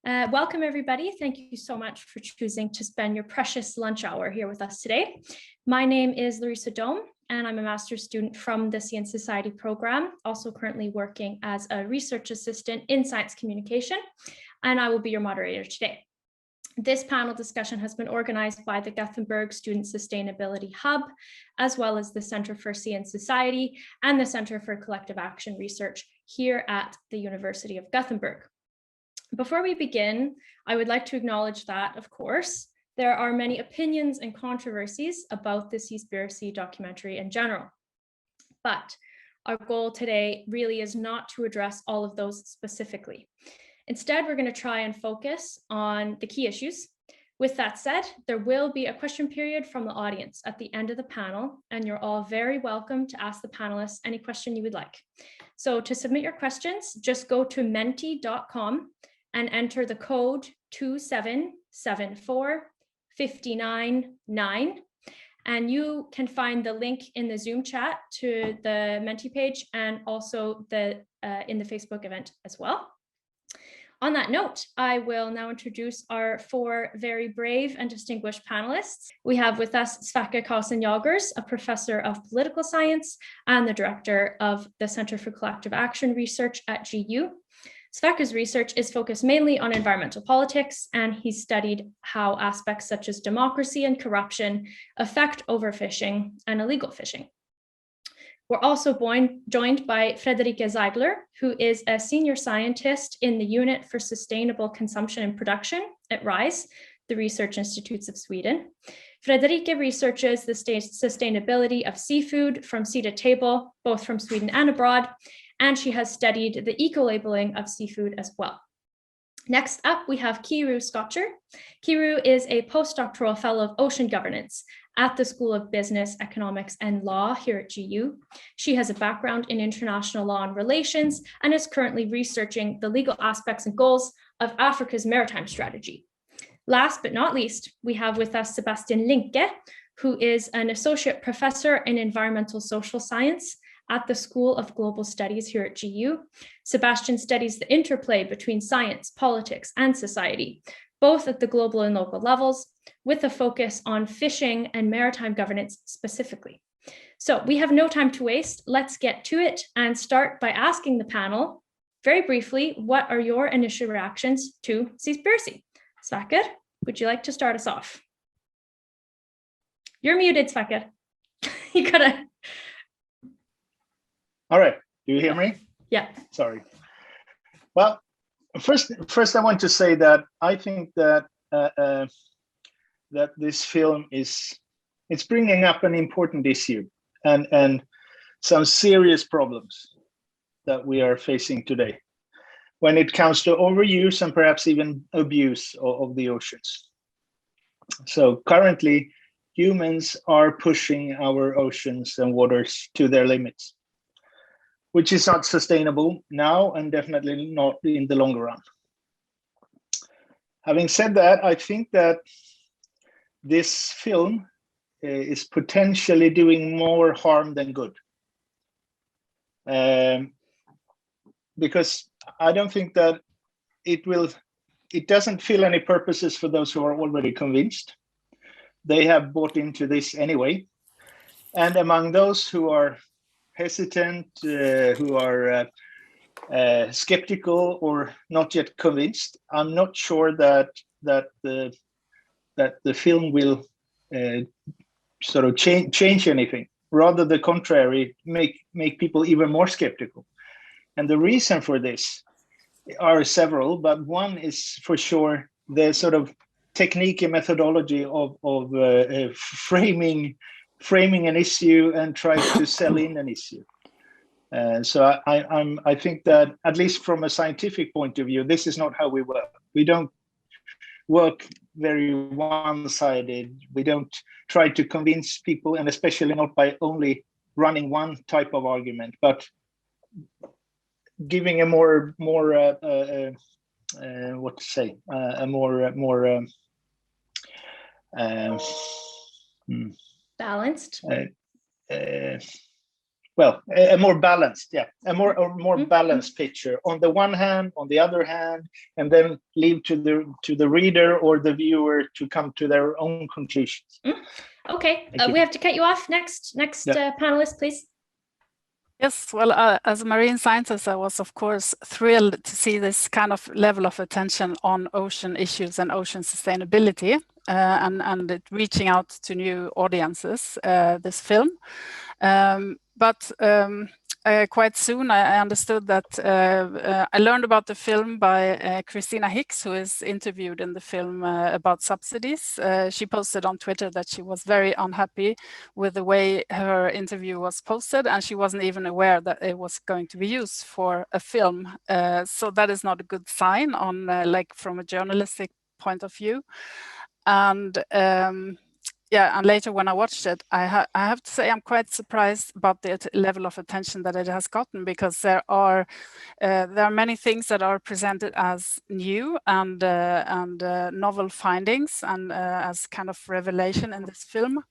Welcome, everybody. Thank you so much for choosing to spend your precious lunch hour here with us today. My name is Laurisa Dohm, and I'm a master's student from the Science Society program, also currently working as a research assistant in science communication, and I will be your moderator today. This panel discussion has been organized by the Gothenburg Student Sustainability Hub, as well as the Center for Science Society and the Center for Collective Action Research here at the University of Gothenburg. Before we begin, I would like to acknowledge that, of course, there are many opinions and controversies about the Seaspiracy documentary in general. But our goal today really is not to address all of those specifically. Instead, we're going to try and focus on the key issues. With that said, there will be a question period from the audience at the end of the panel, and you're all very welcome to ask the panelists any question you would like. So to submit your questions, just go to menti.com and enter the code 2774599, and you can find the link in the Zoom chat to the Menti page and also in the Facebook event as well. On that note, I will now introduce our four very brave and distinguished panelists. We have with us Sverker Jagers, a professor of political science and the director of the Center for Collective Action Research at GU. Sverker's research is focused mainly on environmental politics, and he's studied how aspects such as democracy and corruption affect overfishing and illegal fishing. We're also joined by Friederike Ziegler, who is a senior scientist in the Unit for Sustainable Consumption and Production at RISE, the Research Institutes of Sweden. Friederike researches the sustainability of seafood from sea to table, both from Sweden and abroad, and she has studied the eco-labeling of seafood as well. Next up, we have Nkeiru Scotcher. Nkeiru is a postdoctoral fellow of ocean governance at the School of Business, Economics and Law here at GU. She has a background in international law and relations and is currently researching the legal aspects and goals of Africa's maritime strategy. Last but not least, we have with us Sebastian Linke, who is an associate professor in environmental social science at the School of Global Studies here at GU. Sebastian studies the interplay between science, politics, and society, both at the global and local levels, with a focus on fishing and maritime governance specifically. So we have no time to waste. Let's get to it and start by asking the panel, very briefly, what are your initial reactions to Seaspiracy? Sverker, would you like to start us off? You're muted, Sverker. You gotta. All right, do you hear me? Yeah. Sorry. Well, first I want to say that I think that that this film it's bringing up an important issue and some serious problems that we are facing today when it comes to overuse and perhaps even abuse of the oceans. So currently, humans are pushing our oceans and waters to their limits, which is not sustainable now and definitely not in the longer run. Having said that, I think that this film is potentially doing more harm than good. Because I don't think that it doesn't fill any purposes for those who are already convinced. They have bought into this anyway. And among those who are hesitant, who are skeptical or not yet convinced, I'm not sure that the film will sort of change anything. Rather the contrary, make people even more skeptical. And the reason for this are several, but one is for sure the sort of technique and methodology of framing an issue and trying to sell in an issue. So I think that, at least from a scientific point of view, this is not how we work. We don't work very one-sided. We don't try to convince people, and especially not by only running one type of argument, but giving a more what to say, a more balanced. well, a more balanced, a more balanced picture. On the one hand, on the other hand, and then leave to the reader or the viewer to come to their own conclusions. Okay, we have to cut you off. Next panelist, please. Yes, well, as a marine scientist, I was, of course, thrilled to see this kind of level of attention on ocean issues and ocean sustainability, and it reaching out to new audiences, this film. But quite soon I understood that I learned about the film by Christina Hicks, who is interviewed in the film about subsidies. She posted on Twitter that she was very unhappy with the way her interview was posted, and she wasn't even aware that it was going to be used for a film. So that is not a good sign on like from a journalistic point of view. And yeah, and later when I watched it, I have to say I'm quite surprised about the level of attention that it has gotten, because there are many things that are presented as new and novel findings and as kind of revelation in this film.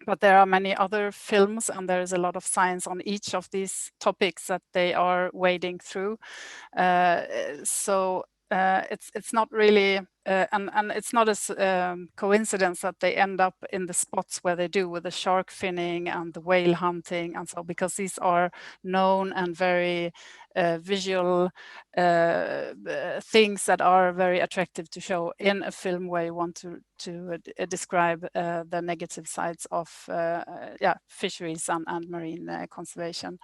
But there are many other films, and there is a lot of science on each of these topics that they are wading through. So it's not really, and it's not a coincidence that they end up in the spots where they do, with the shark finning and the whale hunting and so, because these are known and very visual things that are very attractive to show in a film where you want to describe the negative sides of fisheries and marine conservation.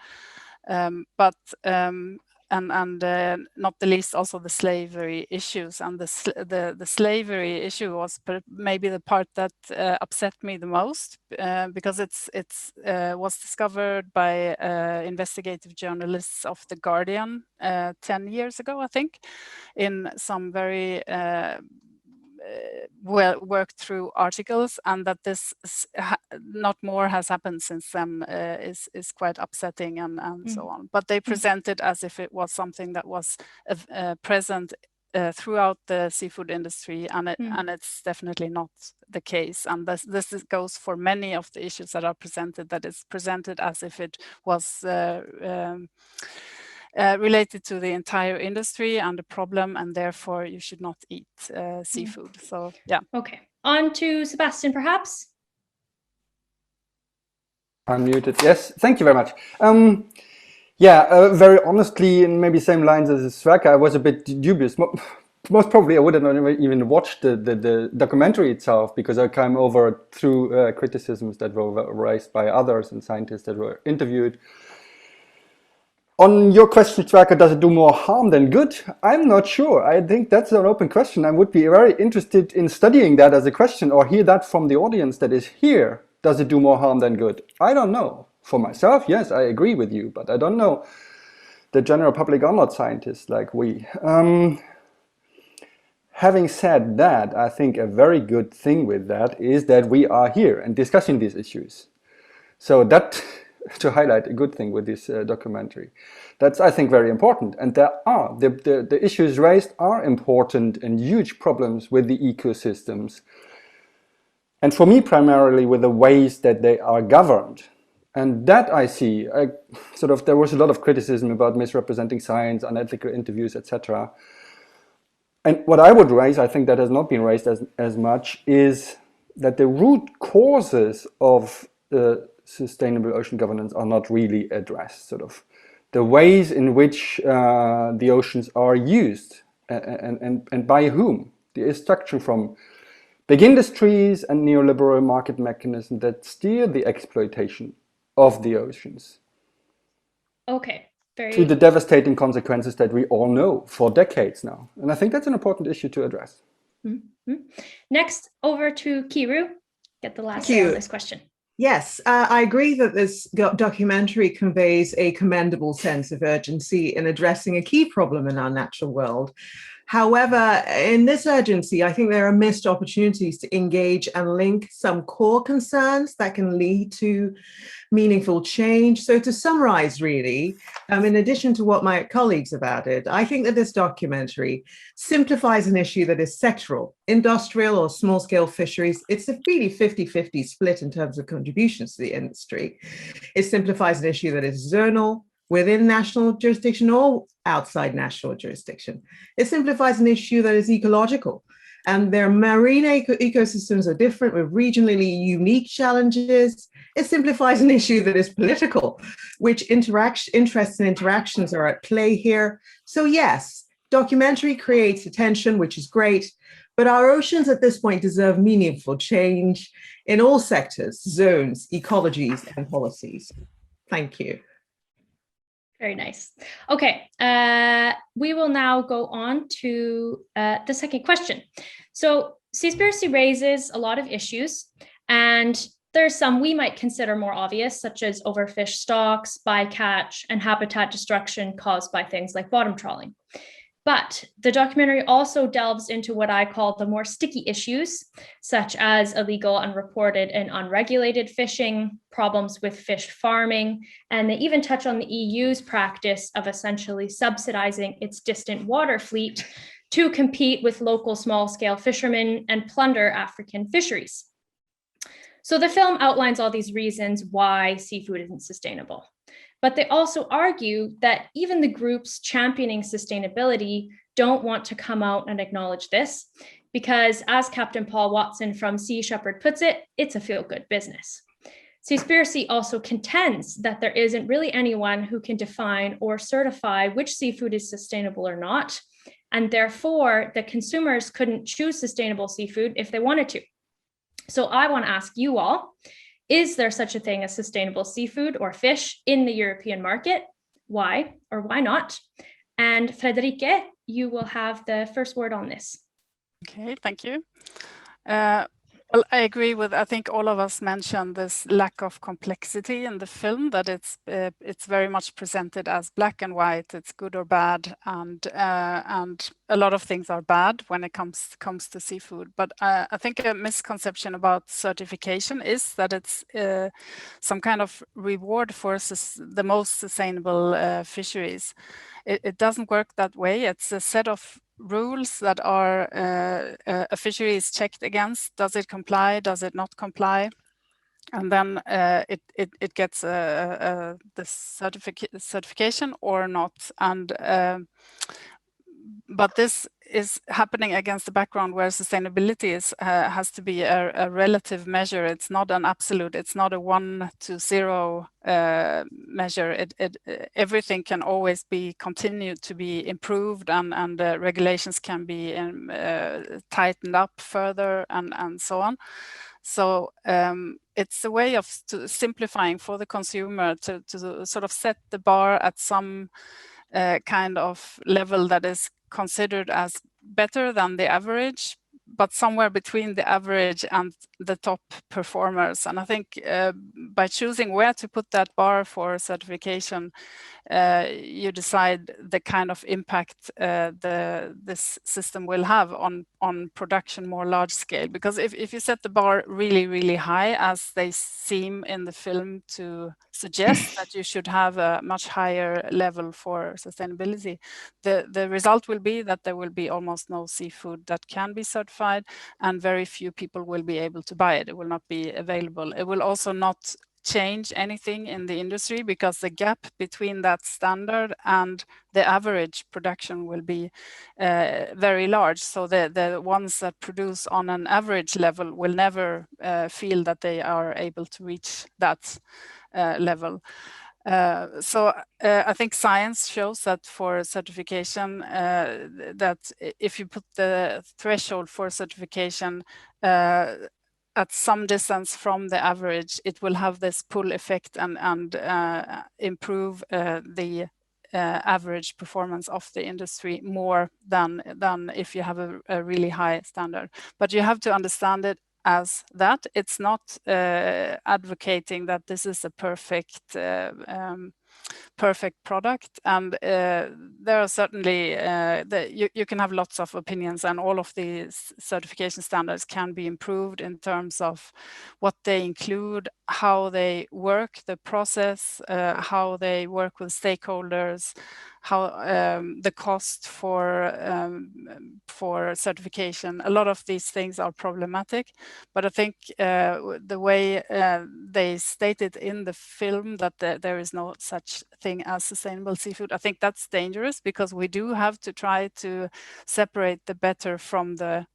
And not the least also the slavery issues, and the slavery issue was maybe the part that upset me the most, because it's was discovered by investigative journalists of The Guardian 10 years ago, I think, in some very well worked through articles, and that this not more has happened since then is quite upsetting and so on. But they present it as if it was something that was present throughout the seafood industry, and it's definitely not the case. And this goes for many of the issues that are presented, that it's presented as if it was related to the entire industry and the problem, and therefore you should not eat seafood. So yeah. Okay, on to Sebastian, perhaps. Unmuted. Yes, thank you very much. Very honestly, in maybe same lines as Sverker, I was a bit dubious. Most probably I wouldn't even watch the documentary itself, because I came over through criticisms that were raised by others and scientists that were interviewed. On your question, Sverker, does it do more harm than good? I'm not sure. I think that's an open question. I would be very interested in studying that as a question, or hear that from the audience that is here. Does it do more harm than good? I don't know. For myself, yes, I agree with you, but I don't know. The general public are not scientists like we. Having said that, I think a very good thing with that is that we are here and discussing these issues. So that, to highlight a good thing with this documentary, that's, I think, very important. And there are, the issues raised are important and huge problems with the ecosystems. And for me, primarily with the ways that they are governed. And that I see, there was a lot of criticism about misrepresenting science, unethical interviews, etc. And what I would raise, I think that has not been raised as much, is that the root causes of sustainable ocean governance are not really addressed. The ways in which the oceans are used and by whom. The instruction from big industries and neoliberal market mechanisms that steer the exploitation of the oceans. Okay. To the devastating consequences that we all know for decades now. And I think that's an important issue to address. Mm-hmm. Next, over to Nkeiru. Get the last say on this question. Yes, I agree that this documentary conveys a commendable sense of urgency in addressing a key problem in our natural world. However, in this urgency, I think there are missed opportunities to engage and link some core concerns that can lead to meaningful change. So to summarize, really, in addition to what my colleagues have added, I think that this documentary simplifies an issue that is sectoral, industrial or small-scale fisheries. It's a really 50-50 split in terms of contributions to the industry. It simplifies an issue that is zonal, within national jurisdiction or outside national jurisdiction. It simplifies an issue that is ecological, and their marine ecosystems are different with regionally unique challenges. It simplifies an issue that is political, which interests and interactions are at play here. So yes, documentary creates attention, which is great, but our oceans at this point deserve meaningful change in all sectors, zones, ecologies, and policies. Thank you. Very nice. Okay, we will now go on to the second question. So Seaspiracy raises a lot of issues, and there's some we might consider more obvious, such as overfished stocks, bycatch, and habitat destruction caused by things like bottom trawling. But the documentary also delves into what I call the more sticky issues, such as illegal, unreported, and unregulated fishing, problems with fish farming, and they even touch on the EU's practice of essentially subsidizing its distant water fleet to compete with local small-scale fishermen and plunder African fisheries. So the film outlines all these reasons why seafood isn't sustainable. But they also argue that even the groups championing sustainability don't want to come out and acknowledge this, because as Captain Paul Watson from Sea Shepherd puts it, it's a feel-good business. Seaspiracy also contends that there isn't really anyone who can define or certify which seafood is sustainable or not, and therefore the consumers couldn't choose sustainable seafood if they wanted to. So I want to ask you all, is there such a thing as sustainable seafood or fish in the European market? Why or why not? And Friederike, you will have the first word on this. Okay, thank you. Well, I agree with, I think all of us mentioned this lack of complexity in the film, that it's very much presented as black and white, it's good or bad, and a lot of things are bad when it comes to seafood. But I think a misconception about certification is that it's some kind of reward for the most sustainable fisheries. It doesn't work that way. It's a set of rules that are a fishery is checked against. Does it comply? Does it not comply? And then it gets the certification or not. And but this is happening against the background where sustainability has to be a relative measure. It's not an absolute. It's not a 1 to 0 measure. Everything can always be continued to be improved, and regulations can be tightened up further, and so on. So it's a way of simplifying for the consumer to sort of set the bar at some kind of level that is considered as better than the average, but somewhere between the average and the top performers. And I think by choosing where to put that bar for certification, you decide the kind of impact this system will have on production more large scale. Because if you set the bar really, really high, as they seem in the film to suggest, that you should have a much higher level for sustainability, the result will be that there will be almost no seafood that can be certified, and very few people will be able to buy it. It will not be available. It will also not change anything in the industry, because the gap between that standard and the average production will be very large. So the ones that produce on an average level will never feel that they are able to reach that level. So I think science shows that for certification, that if you put the threshold for certification at some distance from the average, it will have this pull effect and improve the average performance of the industry more than if you have a really high standard. But you have to understand it as that. It's not advocating that this is a perfect perfect product, and there are certainly you can have lots of opinions, and all of these certification standards can be improved in terms of what they include, how they work, the process, how they work with stakeholders, how the cost for certification. A lot of these things are problematic, but I think the way they stated in the film that there is no such thing as sustainable seafood, I think that's dangerous, because we do have to try to separate the better from the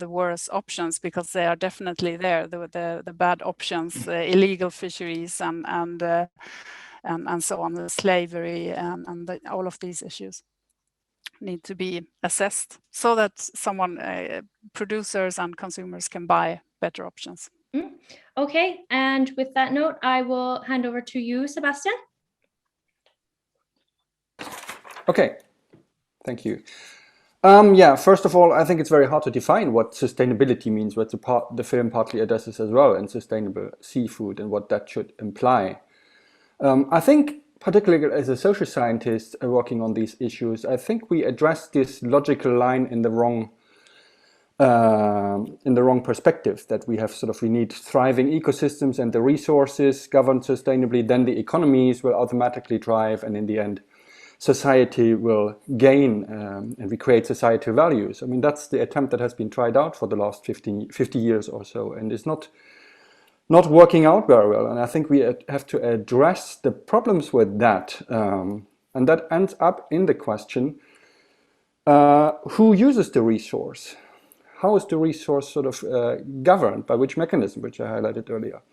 worse options, because they are definitely there, the bad options, illegal fisheries and so on, the slavery and all of these issues need to be assessed so that producers and consumers can buy better options. Okay, and with that note, I will hand over to you, Sebastian. Okay, thank you. Yeah, first of all, I think it's very hard to define what sustainability means, what the film partly addresses as well, and sustainable seafood and what that should imply. I think, particularly as a social scientist working on these issues, I think we address this logical line in the wrong perspective, that we need thriving ecosystems and the resources governed sustainably, then the economies will automatically thrive, and in the end society will gain and we create societal values. I mean, that's the attempt that has been tried out for the last 50 years or so, and it's not working out very well. And I think we have to address the problems with that, and that ends up in the question, who uses the resource? How is the resource governed, by which mechanism, which I highlighted earlier?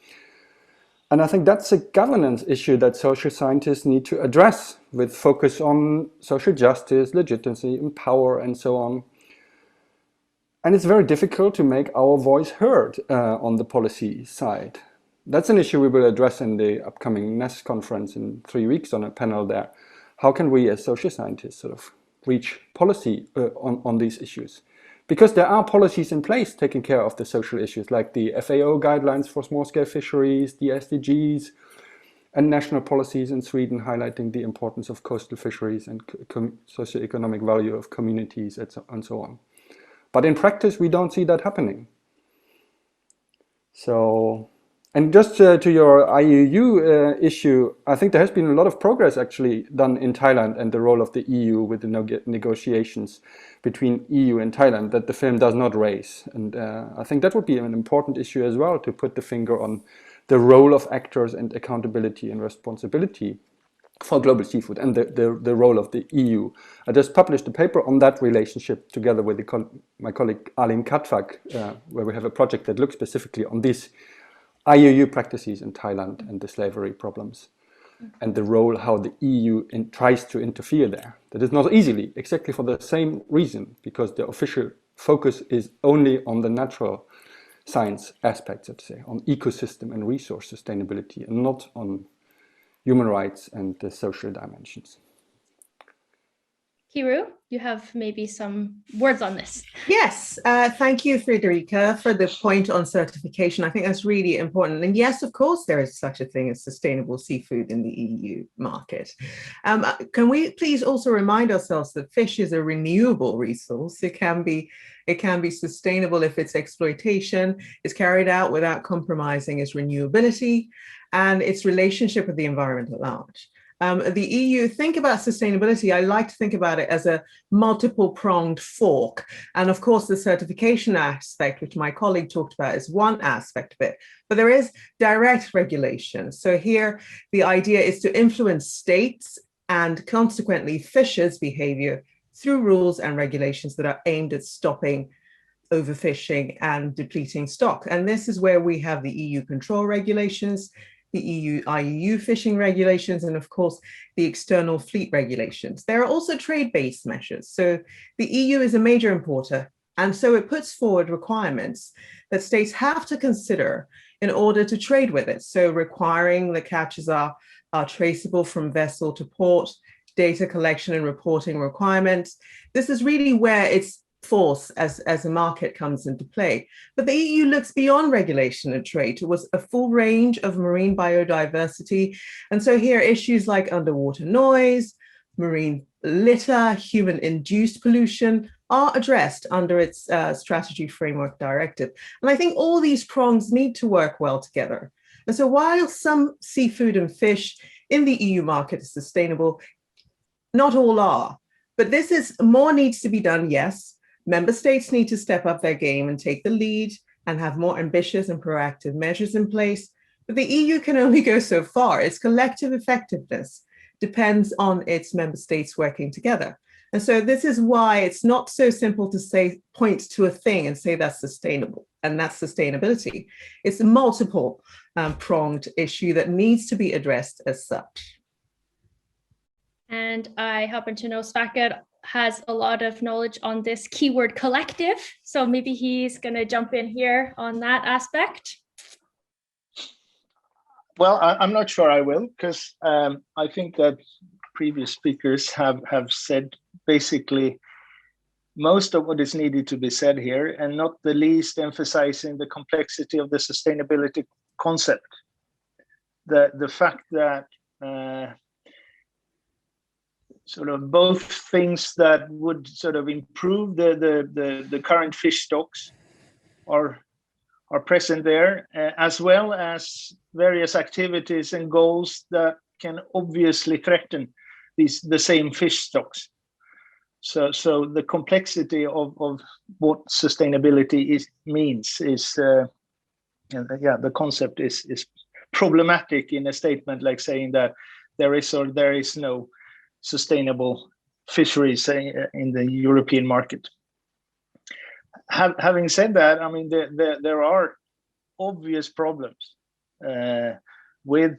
And I think that's a governance issue that social scientists need to address, with focus on social justice, legitimacy, and power, and so on. And it's very difficult to make our voice heard on the policy side. That's an issue we will address in the upcoming NEST conference in 3 weeks on a panel there. How can we as social scientists reach policy on these issues? Because there are policies in place taking care of the social issues, like the FAO guidelines for small-scale fisheries, the SDGs, and national policies in Sweden highlighting the importance of coastal fisheries and socioeconomic value of communities, and so on. But in practice, we don't see that happening. So, and just to your IUU issue, I think there has been a lot of progress actually done in Thailand, and the role of the EU with the negotiations between EU and Thailand that the film does not raise. And I think that would be an important issue as well, to put the finger on the role of actors and accountability and responsibility for global seafood, and the role of the EU. I just published a paper on that relationship together with my colleague Alim Katfak, where we have a project that looks specifically on these IUU practices in Thailand and the slavery problems, and the role how the EU tries to interfere there. That is not easily, exactly for the same reason, because the official focus is only on the natural science aspects, let's say, on ecosystem and resource sustainability, and not on human rights and the social dimensions. Nkeiru, you have maybe some words on this. Yes, thank you, Friederike, for the point on certification. I think that's really important. And yes, of course, there is such a thing as sustainable seafood in the EU market. Can we please also remind ourselves that fish is a renewable resource? It can be sustainable if its exploitation is carried out without compromising its renewability and its relationship with the environment at large. The EU, think about sustainability, I like to think about it as a multiple-pronged fork. And of course, the certification aspect, which my colleague talked about, is one aspect of it. But there is direct regulation. So here, the idea is to influence states and consequently fishers' behavior through rules and regulations that are aimed at stopping overfishing and depleting stock. And this is where we have the EU control regulations, the EU IUU fishing regulations, and of course, the external fleet regulations. There are also trade-based measures. So the EU is a major importer, and so it puts forward requirements that states have to consider in order to trade with it. So requiring the catches are traceable from vessel to port, data collection and reporting requirements. This is really where it's force as a market comes into play. But the EU looks beyond regulation and trade towards a full range of marine biodiversity. And so here issues like underwater noise, marine litter, human-induced pollution are addressed under its strategy framework directive. And I think all these prongs need to work well together. And so while some seafood and fish in the EU market is sustainable, not all are. But more needs to be done, yes. Member states need to step up their game and take the lead and have more ambitious and proactive measures in place. But the EU can only go so far. Its collective effectiveness depends on its member states working together. And so this is why it's not so simple to point to a thing and say that's sustainable and that's sustainability. It's a multiple pronged issue that needs to be addressed as such. And I happen to know Sverker has a lot of knowledge on this keyword collective. So maybe he's going to jump in here on that aspect. Well, I'm not sure I will, because I think that previous speakers have said basically most of what is needed to be said here, and not the least emphasizing the complexity of the sustainability concept. The fact that sort of both things that would sort of improve the current fish stocks are present there, as well as various activities and goals that can obviously threaten the same fish stocks. So the complexity of what sustainability means is the concept is problematic in a statement like saying that there is or there is no sustainable fisheries in the European market. Having said that, I mean, there are obvious problems with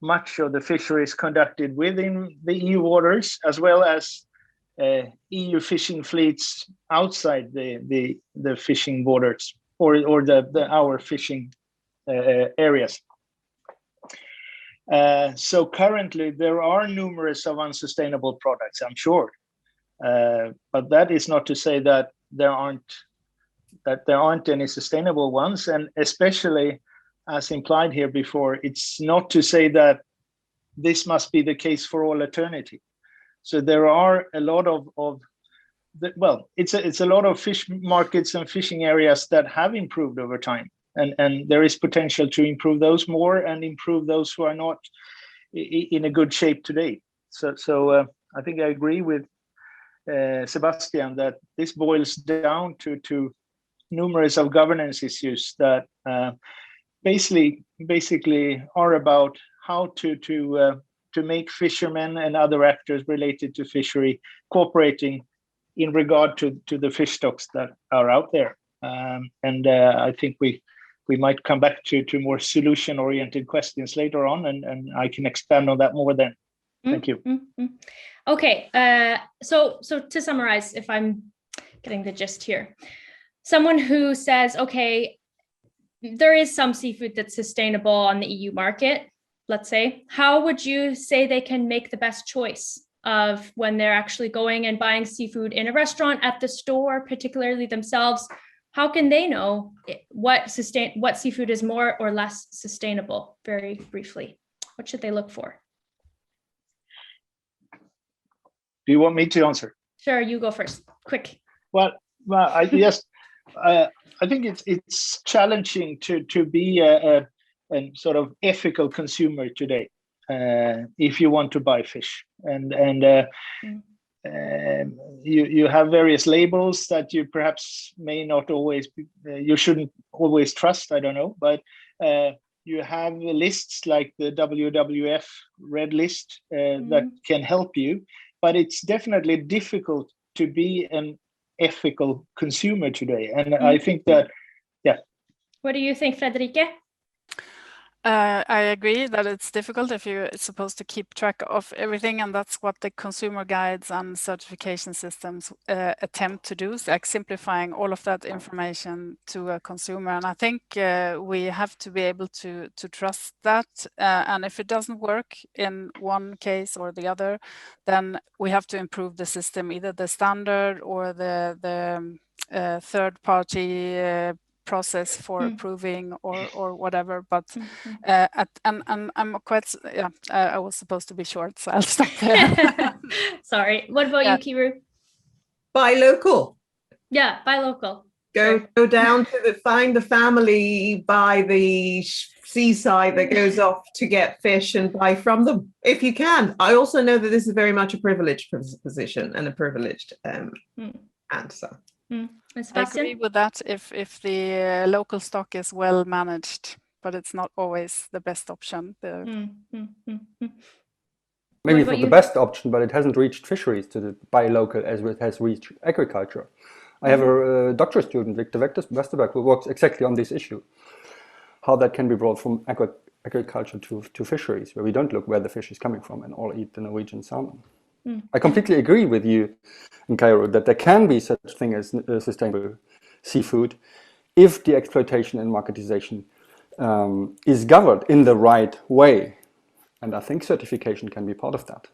much of the fisheries conducted within the EU waters, as well as EU fishing fleets outside the fishing borders or our fishing areas. So currently there are numerous of unsustainable products, I'm sure, but that is not to say that there aren't any sustainable ones, and especially as implied here before, it's not to say that this must be the case for all eternity. So there are a lot it's a lot of fish markets and fishing areas that have improved over time. And there is potential to improve those more and improve those who are not in a good shape today. So I think I agree with Sebastian that this boils down to numerous of governance issues that basically are about how to make fishermen and other actors related to fishery cooperating in regard to the fish stocks that are out there. I think we might come back to more solution-oriented questions later on, and I can expand on that more then. Thank you. Okay, so to summarize, if I'm getting the gist here, someone who says, okay, there is some seafood that's sustainable on the EU market, let's say, how would you say they can make the best choice of when they're actually going and buying seafood in a restaurant, at the store, particularly themselves? How can they know what seafood is more or less sustainable? Very briefly, what should they look for? Do you want me to answer? Sure, you go first. Quick. Well, I think it's challenging to be a sort of ethical consumer today if you want to buy fish, and you have various labels that you perhaps may not always you shouldn't always trust. I don't know, but you have lists like the WWF red list that can help you, but it's definitely difficult to be an ethical consumer today. And I think that, yeah. What do you think, Friederike? I agree that it's difficult if you're supposed to keep track of everything, and that's what the consumer guides and certification systems attempt to do, like simplifying all of that information to a consumer. And I think we have to be able to trust that. And if it doesn't work in one case or the other, then we have to improve the system, either the standard or the third party process for approving or whatever, but and I'm quite I was supposed to be short, so I'll stop there. Sorry, what about you, Nkeiru? Buy local. Yeah, buy local. Go down to find the family by the seaside that goes off to get fish and buy from them if you can. I also know that this is very much a privileged position and a privileged answer. I agree with that if the local stock is well managed, but it's not always the best option. Maybe it's not the best option, but it hasn't reached fisheries to buy local as it has reached agriculture. I have a doctoral student, Victor Westerberg, who works exactly on this issue, how that can be brought from agriculture to fisheries, where we don't look where the fish is coming from and all eat the Norwegian salmon. I completely agree with you, Nkeiru, that there can be such thing as sustainable seafood if the exploitation and marketization is governed in the right way. And I think certification can be part of that.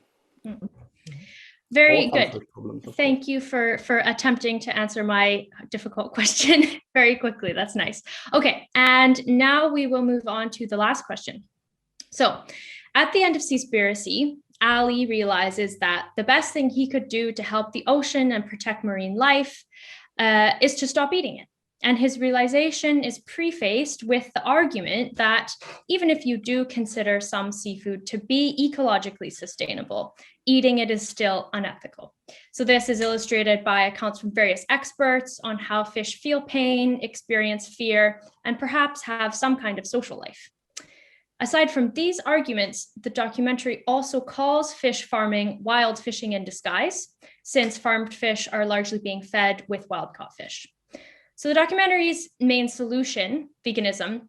Very good. Thank you for attempting to answer my difficult question very quickly. That's nice. Okay, and now we will move on to the last question. So at the end of Seaspiracy, Ali realizes that the best thing he could do to help the ocean and protect marine life is to stop eating it. And his realization is prefaced with the argument that even if you do consider some seafood to be ecologically sustainable, eating it is still unethical. So this is illustrated by accounts from various experts on how fish feel pain, experience fear, and perhaps have some kind of social life. Aside from these arguments, the documentary also calls fish farming wild fishing in disguise, since farmed fish are largely being fed with wild-caught fish. So the documentary's main solution, veganism,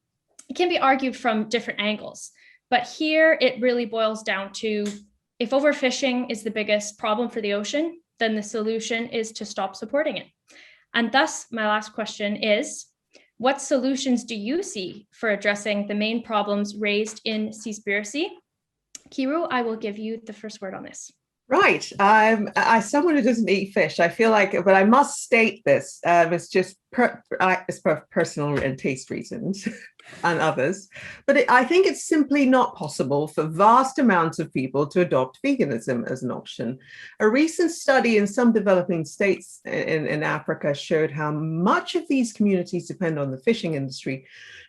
it can be argued from different angles, but here it really boils down to, if overfishing is the biggest problem for the ocean, then the solution is to stop supporting it. And thus, my last question is, what solutions do you see for addressing the main problems raised in Seaspiracy? Nkeiru, I will give you the first word on this. Right. As someone who doesn't eat fish, I feel like, but I must state this, it's just it's for personal and taste reasons and others, but I think it's simply not possible for vast amounts of people to adopt veganism as an option. A recent study in some developing states in Africa showed how much of these communities depend on the fishing industry,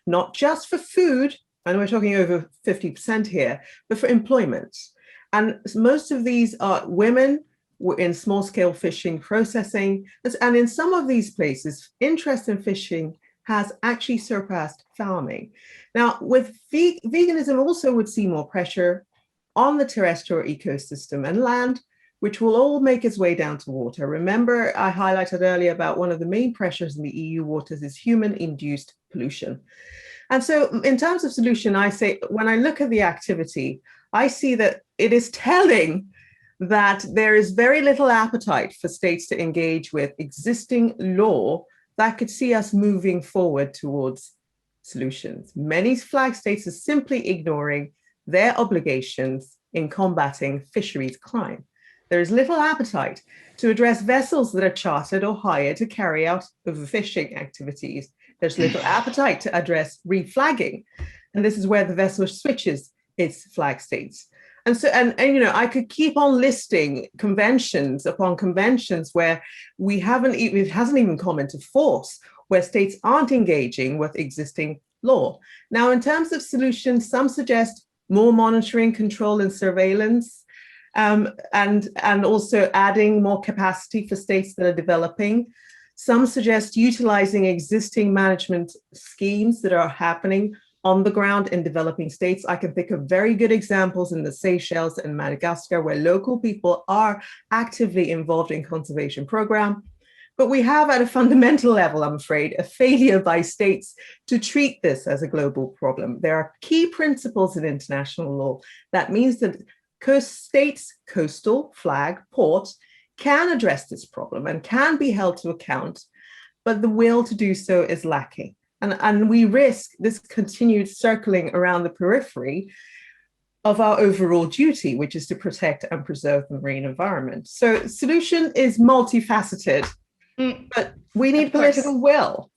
not just for food, and we're talking over 50% here, but for employment. And most of these are women in small-scale fishing processing. And in some of these places, interest in fishing has actually surpassed farming. Now, with veganism also would see more pressure on the terrestrial ecosystem and land, which will all make its way down to water. Remember, I highlighted earlier about one of the main pressures in the EU waters is human-induced pollution. And so in terms of solution, I say, when I look at the activity, I see that it is telling that there is very little appetite for states to engage with existing law that could see us moving forward towards solutions. Many flag states are simply ignoring their obligations in combating fisheries crime. There is little appetite to address vessels that are chartered or hired to carry out overfishing activities. There's little appetite to address reflagging. And this is where the vessel switches its flag states. And so, and you know, I could keep on listing conventions upon conventions where it hasn't even come into force, where states aren't engaging with existing law. Now, in terms of solutions, some suggest more monitoring, control, and surveillance, and also adding more capacity for states that are developing. Some suggest utilizing existing management schemes that are happening on the ground in developing states. I can think of very good examples in the Seychelles and Madagascar where local people are actively involved in conservation program. But we have, at a fundamental level, I'm afraid, a failure by states to treat this as a global problem. There are key principles in international law that means that states, coastal, flag, port, can address this problem and can be held to account, but the will to do so is lacking. And we risk this continued circling around the periphery of our overall duty, which is to protect and preserve the marine environment. So solution is multifaceted, but we need political will.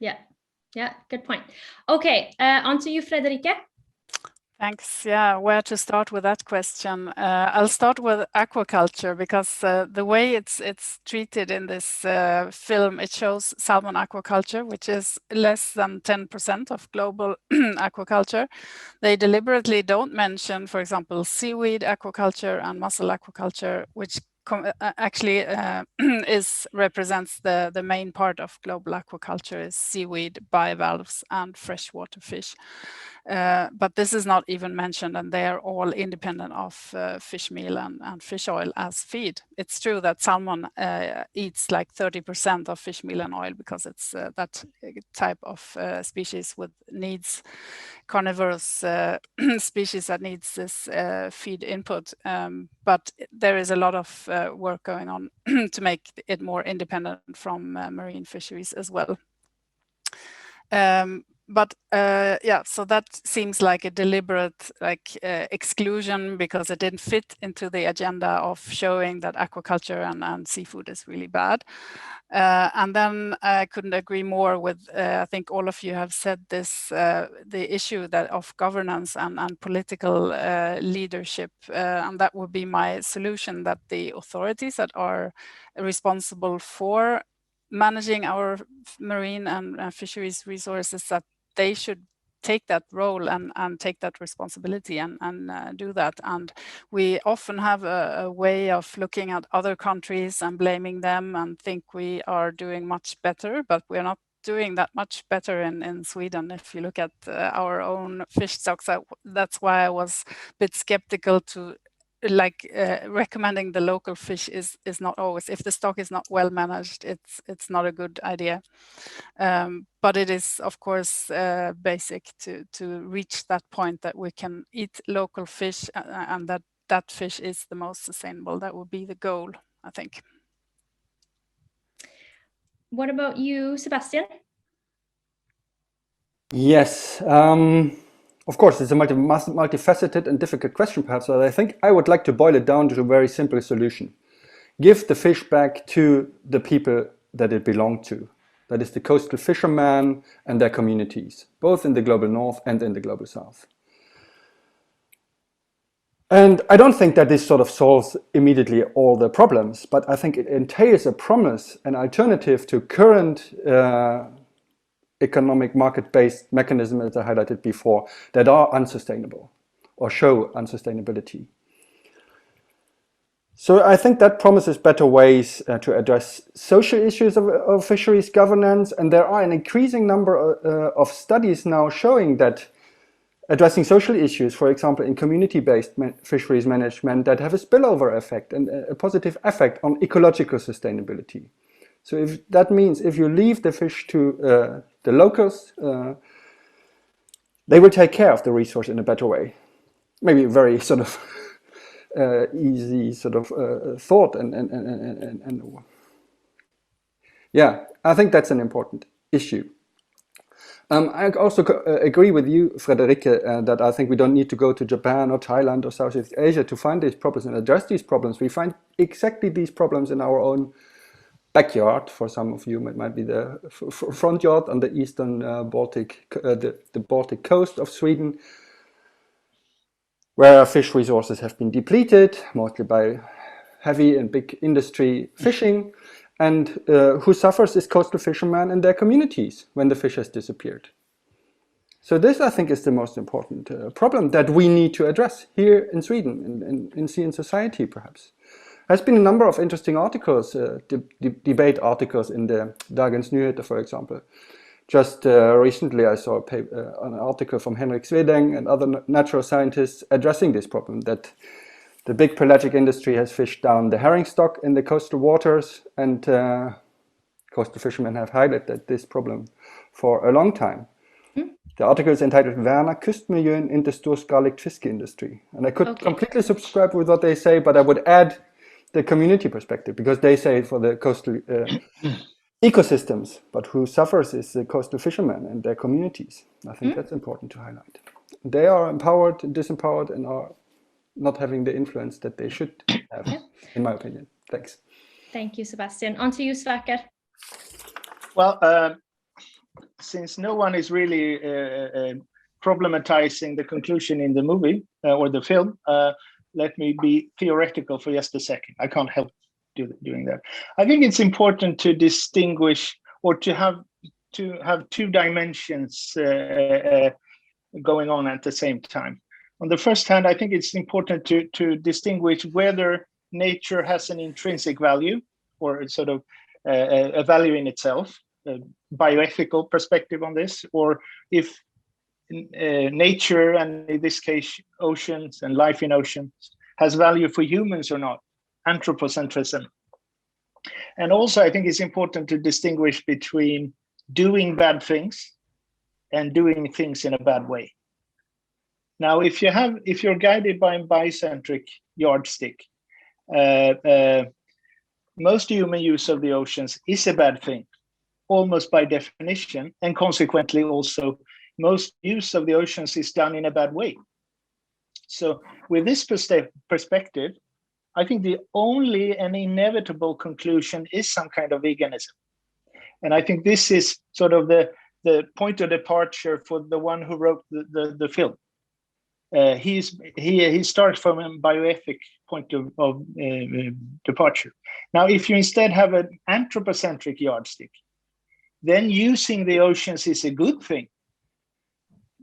Yeah, good point. Okay, on to you, Friederike. Thanks. Yeah, where to start with that question? I'll start with aquaculture, because the way it's treated in this film, it shows salmon aquaculture, which is less than 10% of global aquaculture. They deliberately don't mention, for example, seaweed aquaculture and mussel aquaculture, which actually represents the main part of global aquaculture is seaweed, bivalves, and freshwater fish. But this is not even mentioned, and they are all independent of fish meal and fish oil as feed. It's true that salmon eats like 30% of fish meal and oil, because it's that type of species with needs carnivorous species that needs this feed input. But there is a lot of work going on to make it more independent from marine fisheries as well. But yeah, so that seems like a deliberate exclusion, because it didn't fit into the agenda of showing that aquaculture and seafood is really bad. And then I couldn't agree more with, I think all of you have said this, the issue that of governance and political leadership. And that would be my solution, that the authorities that are responsible for managing our marine and fisheries resources, that they should take that role and take that responsibility and do that. And we often have a way of looking at other countries and blaming them and think we are doing much better, but we're not doing that much better in Sweden. If you look at our own fish stocks, that's why I was a bit skeptical to recommending the local fish is not always, if the stock is not well managed, it's not a good idea. But it is, of course, basic to reach that point that we can eat local fish and that fish is the most sustainable. That would be the goal, I think. What about you, Sebastian? Yes. Of course, it's a multifaceted and difficult question, perhaps, but I think I would like to boil it down to a very simple solution. Give the fish back to the people that it belonged to. That is the coastal fishermen and their communities, both in the global north and in the global south. And I don't think that this sort of solves immediately all the problems, but I think it entails a promise, an alternative to current economic market-based mechanisms, as I highlighted before, that are unsustainable or show unsustainability. So I think that promises better ways to address social issues of fisheries governance, and there are an increasing number of studies now showing that addressing social issues, for example, in community-based fisheries management, that have a spillover effect and a positive effect on ecological sustainability. So if that means if you leave the fish to the locals, they will take care of the resource in a better way. Maybe a very sort of easy sort of thought, and yeah, I think that's an important issue. I also agree with you, Friederike, that I think we don't need to go to Japan or Thailand or Southeast Asia to find these problems and address these problems. We find exactly these problems in our own backyard. For some of you, it might be the front yard on the eastern Baltic, the Baltic coast of Sweden, where fish resources have been depleted, mostly by heavy and big industry fishing, and who suffers is coastal fishermen and their communities when the fish has disappeared. So this, I think, is the most important problem that we need to address here in Sweden, in Sea and Society, perhaps. There's been a number of interesting articles, debate articles in the Dagens Nyheter, for example. Just recently I saw an article from Henrik Svedeng and other natural scientists addressing this problem, that the big pelagic industry has fished down the herring stock in the coastal waters, and coastal fishermen have highlighted this problem for a long time. The article is entitled Värna kustmiljön inte storskalig fiskeindustri. And I could completely subscribe with what they say, but I would add the community perspective, because they say it for the coastal ecosystems, but who suffers is the coastal fishermen and their communities. I think that's important to highlight. They are empowered and disempowered and are not having the influence that they should have, in my opinion. Thanks. Thank you, Sebastian. On to you, Sverker. Well, since no one is really problematizing the conclusion in the movie or the film, let me be theoretical for just a second. I can't help doing that. I think it's important to distinguish, or to have two dimensions going on at the same time. On the first hand, I think it's important to distinguish whether nature has an intrinsic value, or sort of a value in itself, a bioethical perspective on this, or if nature, and in this case oceans and life in oceans, has value for humans or not, anthropocentrism. And also I think it's important to distinguish between doing bad things and doing things in a bad way. Now, if you're guided by a biocentric yardstick, most human use of the oceans is a bad thing, almost by definition, and consequently also most use of the oceans is done in a bad way. So with this perspective, I think the only and inevitable conclusion is some kind of veganism. And I think this is sort of the point of departure for the one who wrote the film. He starts from a bioethic point of departure. Now, if you instead have an anthropocentric yardstick, then using the oceans is a good thing,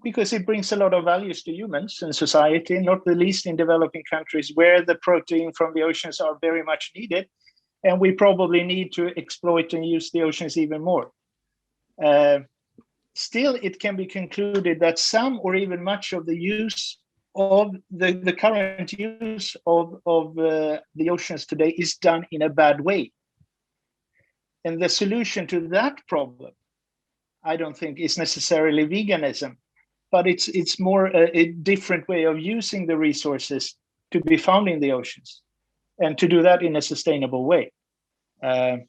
because it brings a lot of values to humans and society, not the least in developing countries where the protein from the oceans are very much needed, and we probably need to exploit and use the oceans even more. Still, it can be concluded that some or even much of the use of the current use of the oceans today is done in a bad way. And the solution to that problem, I don't think, is necessarily veganism, but it's more a different way of using the resources to be found in the oceans, and to do that in a sustainable way. And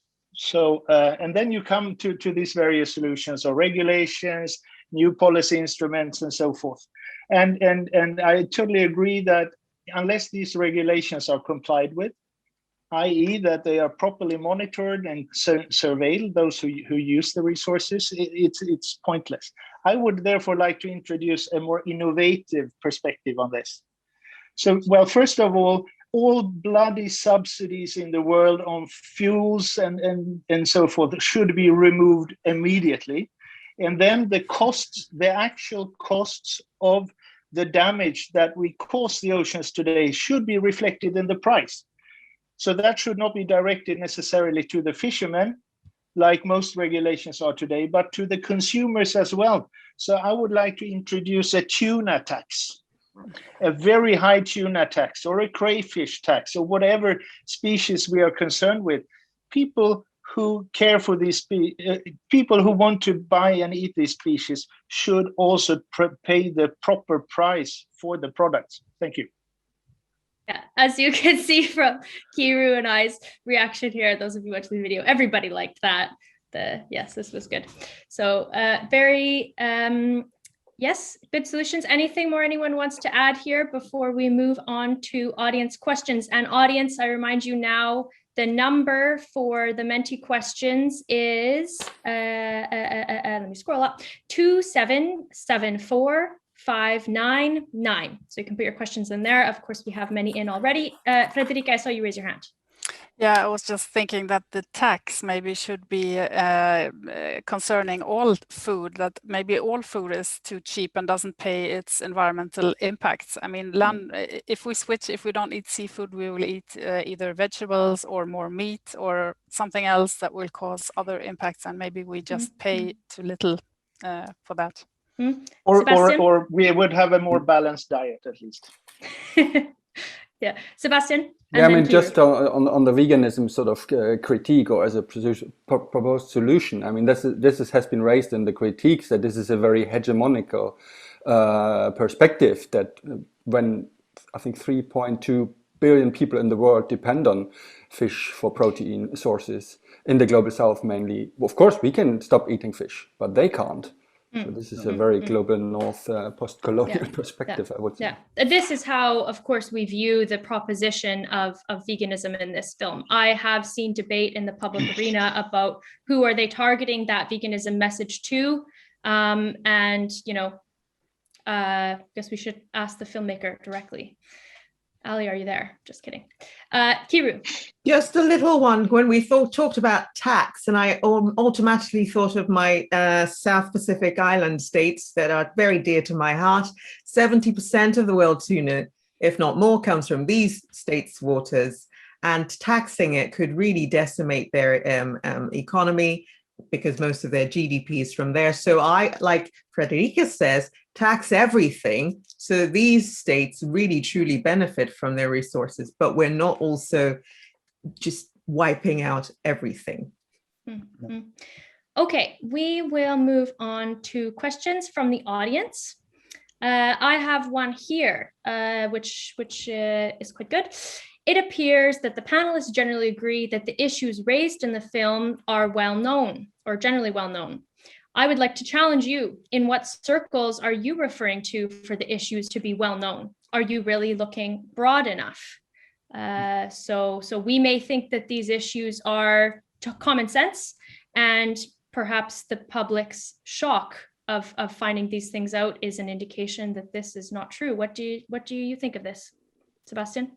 then you come to these various solutions or regulations, new policy instruments, and so forth. And I totally agree that unless these regulations are complied with, i.e. that they are properly monitored and surveilled, those who use the resources, it's pointless. I would therefore like to introduce a more innovative perspective on this. So, well, first of all bloody subsidies in the world on fuels and so forth should be removed immediately. And then the actual costs of the damage that we cause the oceans today should be reflected in the price. So that should not be directed necessarily to the fishermen, like most regulations are today, but to the consumers as well. So I would like to introduce a tuna tax, a very high tuna tax, or a crayfish tax, or whatever species we are concerned with. People who care for these people who want to buy and eat these species should also pay the proper price for the products. Thank you. Yeah, as you can see from Nkeiru and I's reaction here, those of you watching the video, everybody liked that. Yes, this was good. So yes, good solutions. Anything more anyone wants to add here before we move on to audience questions? And audience, I remind you now, the number for the Menti questions is, let me scroll up, 2774599. So you can put your questions in there. Of course, we have many in already. Friederike, I saw you raise your hand. Yeah, I was just thinking that the tax maybe should be concerning all food, that maybe all food is too cheap and doesn't pay its environmental impacts. I mean, if we don't eat seafood, we will eat either vegetables or more meat or something else that will cause other impacts, and maybe we just pay too little for that. Or we would have a more balanced diet at least. Yeah, Sebastian? And yeah, I then mean, Nkeiru. just on the veganism sort of critique or as a proposed solution. I mean, has been raised in the critiques that this is a very hegemonical perspective, that when I think 3.2 billion people in the world depend on fish for protein sources in the global south mainly. Of course, we can stop eating fish, but they can't. So this is a very global north post-colonial perspective, I would say. Yeah, this is how, of course, we view the proposition of veganism in this film. I have seen debate in the public arena about who are they targeting that veganism message to, and I guess we should ask the filmmaker directly. Ali, are you there? Just kidding. Nkeiru. Just a little one. When we talked about tax, and I automatically thought of my South Pacific Island states that are very dear to my heart. 70% of the world tuna, if not more, comes from these states' waters, and taxing it could really decimate their economy, because most of their GDP is from there. So I, like Friederike says, tax everything. So these states really truly benefit from their resources, but we're not also just wiping out everything. Mm-hmm. Okay, we will move on to questions from the audience. I have one here, which is quite good. It appears that the panelists generally agree that the issues raised in the film are well known, or generally well known. I would like to challenge you. In what circles are you referring to for the issues to be well known? Are you really looking broad enough? So we may think that these issues are common sense, and perhaps the public's shock of finding these things out is an indication that this is not true. What do you think of this, Sebastian?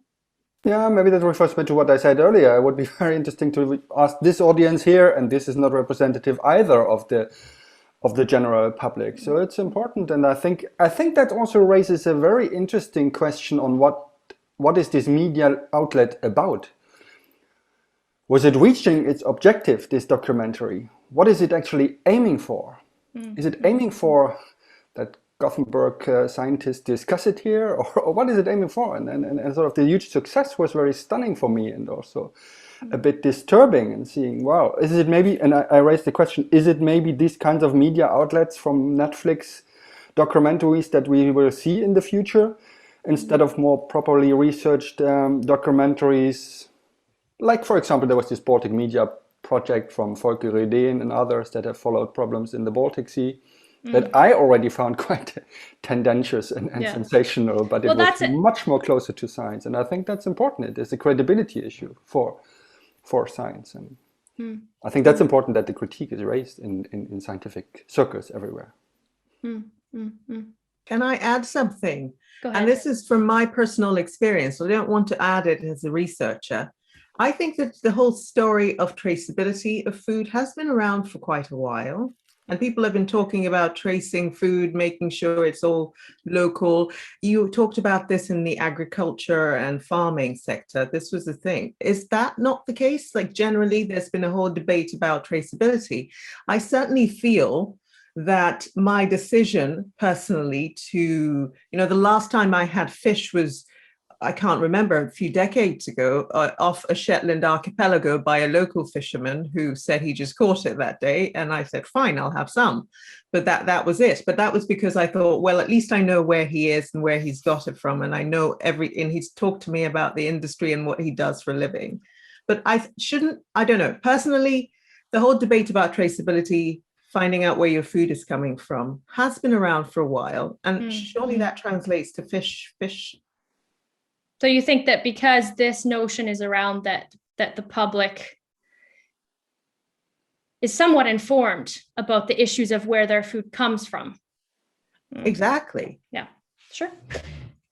Yeah, maybe that refers me to what I said earlier. It would be very interesting to ask this audience here, and this is not representative either of the general public. So it's important, and I think that also raises a very interesting question on what is this media outlet about? Was it reaching its objective, this documentary? What is it actually aiming for? Is it aiming for that Gothenburg scientists discuss it here, or what is it aiming for? And sort of the huge success was very stunning for me, and also a bit disturbing, and seeing, wow, is it maybe, and I raised the question, is it maybe these kinds of media outlets from Netflix documentaries that we will see in the future, instead of more properly researched documentaries? Like, for example, there was this Baltic Media project from Volker Rydén and others that have followed problems in the Baltic Sea, that I already found quite tendentious and sensational, but it was much more closer to science. And I think that's important. It is a credibility issue for science. And I think that's important, that the critique is raised in scientific circles everywhere. Can I add something? Go ahead. And this is from my personal experience, so I don't want to add it as a researcher. I think that the whole story of traceability of food has been around for quite a while. And people have been talking about tracing food, making sure it's all local. You talked about this in the agriculture and farming sector. This was a thing. Is that not the case? Like, generally, there's been a whole debate about traceability. I certainly feel that my decision personally to, the last time I had fish was, I can't remember, a few decades ago, off a Shetland archipelago by a local fisherman who said he just caught it that day. And I said, fine, I'll have some. But that was it. But that was because I thought, well, at least I know where he is and where he's got it from. And I know and he's talked to me about the industry and what he does for a living. But I don't know. Personally, the whole debate about traceability, finding out where your food is coming from, has been around for a while. And surely that translates to fish. So you think that because this notion is around, that the public is somewhat informed about the issues of where their food comes from? Exactly. Yeah, sure.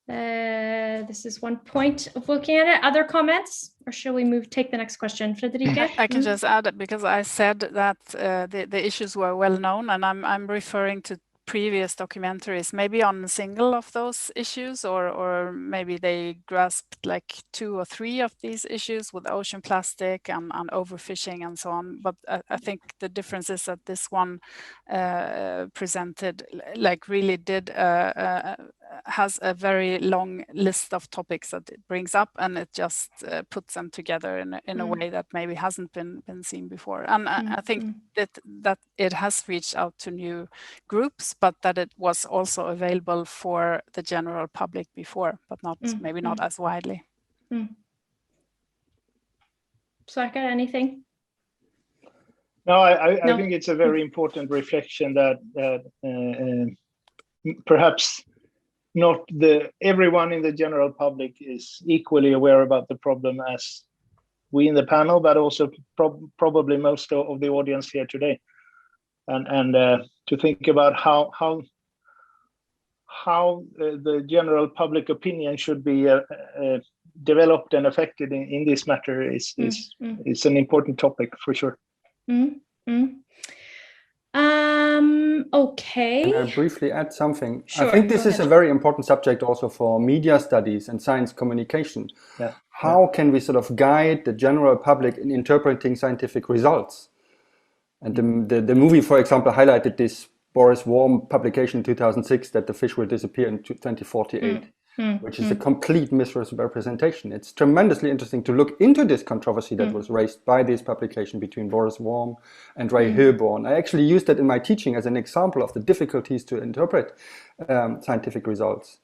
This is one point of looking at it. Other comments, or shall we take the next question? Friederike? I can just add it, because I said that the issues were well known, and I'm referring to previous documentaries, maybe on a single of those issues, or maybe they grasped like 2 or 3 of these issues with ocean plastic and overfishing and so on. But I think the difference is that this one presented, like, really did has a very long list of topics that it brings up, and it just puts them together in a way that maybe hasn't been seen before. And I think that it has reached out to new groups, but that it was also available for the general public before, but not maybe not as widely. Sverker, anything? No, I think it's a very important reflection that perhaps not everyone in the general public is equally aware about the problem as we in the panel, but also probably most of the audience here today, and to think about how the general public opinion should be developed and affected in this matter is an important topic for sure. Okay. Can I briefly add something? Sure, I think this is a very important subject also for media studies and science communication. Yeah. How can we sort of guide the general public in interpreting scientific results? And the movie, for example, highlighted this Boris Worm publication in 2006 that the fish will disappear in 2048. Which is a complete misrepresentation. It's tremendously interesting to look into this controversy that was raised by this publication between Boris Worm and Ray Herborn. I actually used that in my teaching as an example of the difficulties to interpret scientific results.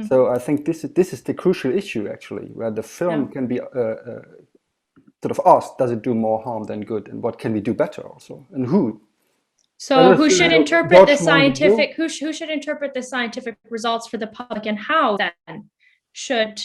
So I think this is the crucial issue, actually, where the film can be sort of asked, does it do more harm than good, and what can we do better also, and who? So who should interpret the scientific? Who should interpret the scientific results for the public, and how then should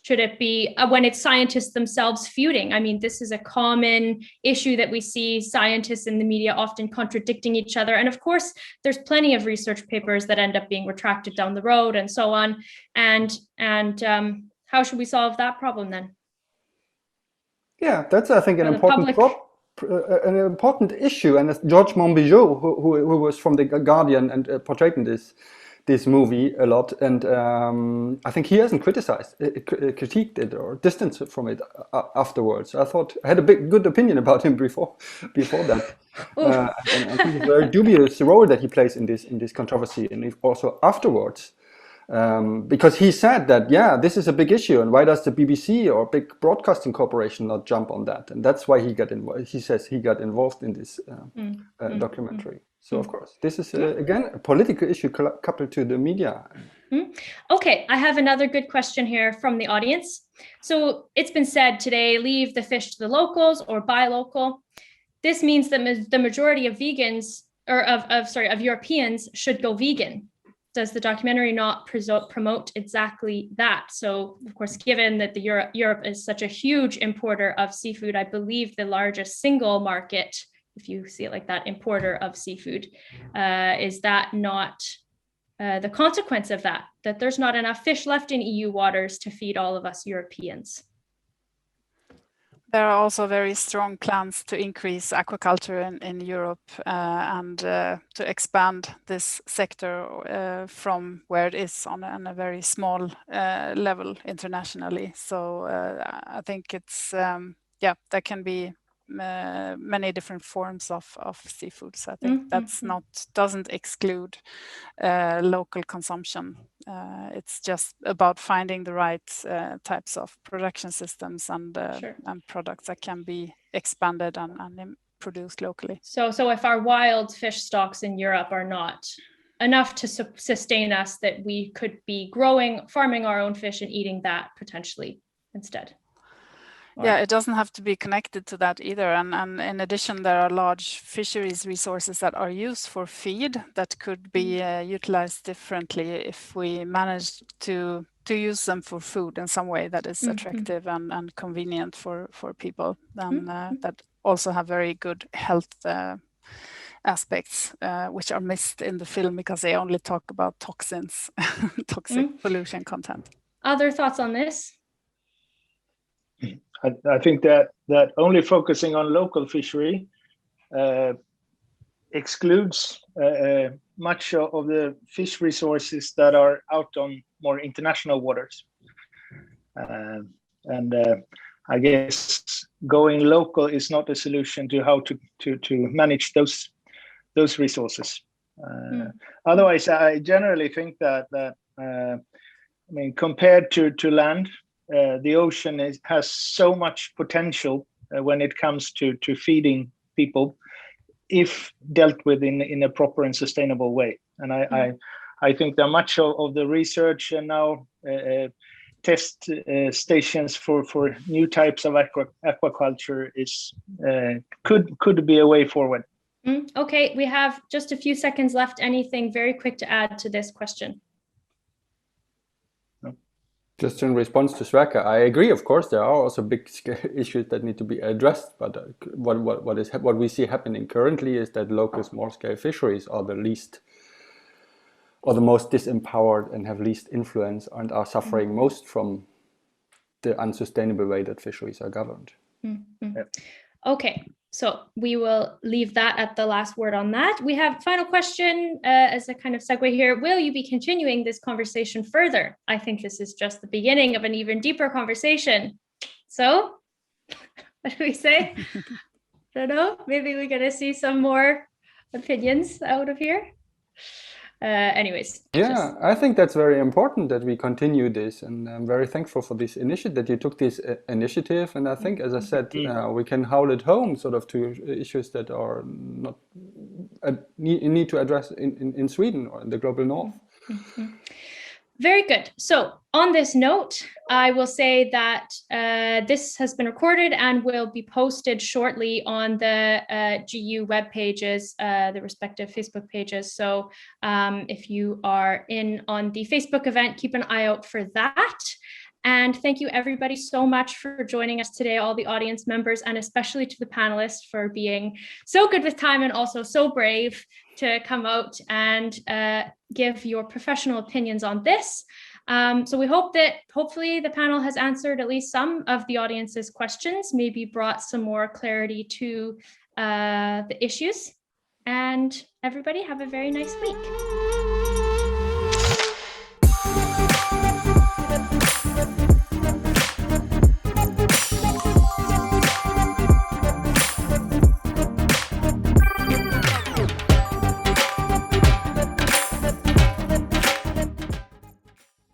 it be when it's scientists themselves feuding? I mean, this is a common issue that we see scientists in the media often contradicting each other, and of course, there's plenty of research papers that end up being retracted down the road, and so on. And how should we solve that problem then? Yeah, that's I think an important issue, and Georges Monbiot, who was from the Guardian and portrayed in this movie a lot, and I think he hasn't critiqued it or distanced from it afterwards. I thought I had a good opinion about him before that, and I think it's a very dubious role that he plays in this controversy, and also afterwards. Because he said that, this is a big issue, and why does the BBC or big broadcasting corporation not jump on that? And that's why he got involved. He says he got involved in this documentary. So of course, this is again a political issue coupled to the media. Okay, I have another good question here from the audience. So it's been said today, leave the fish to the locals or buy local. This means that the majority of vegans or of Europeans should go vegan. Does the documentary not promote exactly that? So, of course, given that Europe is such a huge importer of seafood, I believe the largest single market, if you see it like that, importer of seafood, is that not the consequence of that there's not enough fish left in EU waters to feed all of us Europeans? There are also very strong plans to increase aquaculture in Europe and to expand this sector from where it is on a very small level internationally. So I think it's, there can be many different forms of seafood. So I think that's doesn't exclude local consumption. It's just about finding the right types of production systems and products that can be expanded and produced locally. So if our wild fish stocks in Europe are not enough to sustain us, that we could be farming our own fish and eating that potentially instead. Yeah, it doesn't have to be connected to that either. And in addition, there are large fisheries resources that are used for feed that could be utilized differently if we manage to use them for food in some way that is attractive and convenient for people. And that also have very good health aspects, which are missed in the film because they only talk about toxins, toxic pollution content. Other thoughts on this? I think that only focusing on local fishery excludes much of the fish resources that are out on more international waters. And I guess going local is not a solution to how to manage those resources. Otherwise, I generally think that I mean, compared to land, the ocean has so much potential when it comes to feeding people, if dealt with in a proper and sustainable way. And I think that much of the research and now test stations for new types of aquaculture is could be a way forward. Okay, we have just a few seconds left. Anything very quick to add to this question? Just in response to Sverker, I agree. Of course, there are also big issues that need to be addressed. But what we see happening currently is that local small-scale fisheries are the least, or the most disempowered, and have least influence, and are suffering most from the unsustainable way that fisheries are governed. Okay, so we will leave that at the last word on that. We have final question as a kind of segue here. Will you be continuing this conversation further? I think this is just the beginning of an even deeper conversation. So, what do we say? I don't know, maybe we're gonna see some more opinions out of here. Anyways. Yeah, I think that's very important that we continue this, and I'm very thankful for this initiative, that you took this initiative. And I think, as I said, we can haul it home sort of to issues that are not need to address in Sweden or in the global north. Very good. So on this note, I will say that this has been recorded and will be posted shortly on the GU web pages, the respective Facebook pages. So if you are in on the Facebook event, keep an eye out for that. And thank you everybody so much for joining us today, all the audience members, and especially to the panelists for being so good with time and also so brave to come out and give your professional opinions on this. So we hope that hopefully the panel has answered at least some of the audience's questions, maybe brought some more clarity to the issues. And everybody have a very nice week.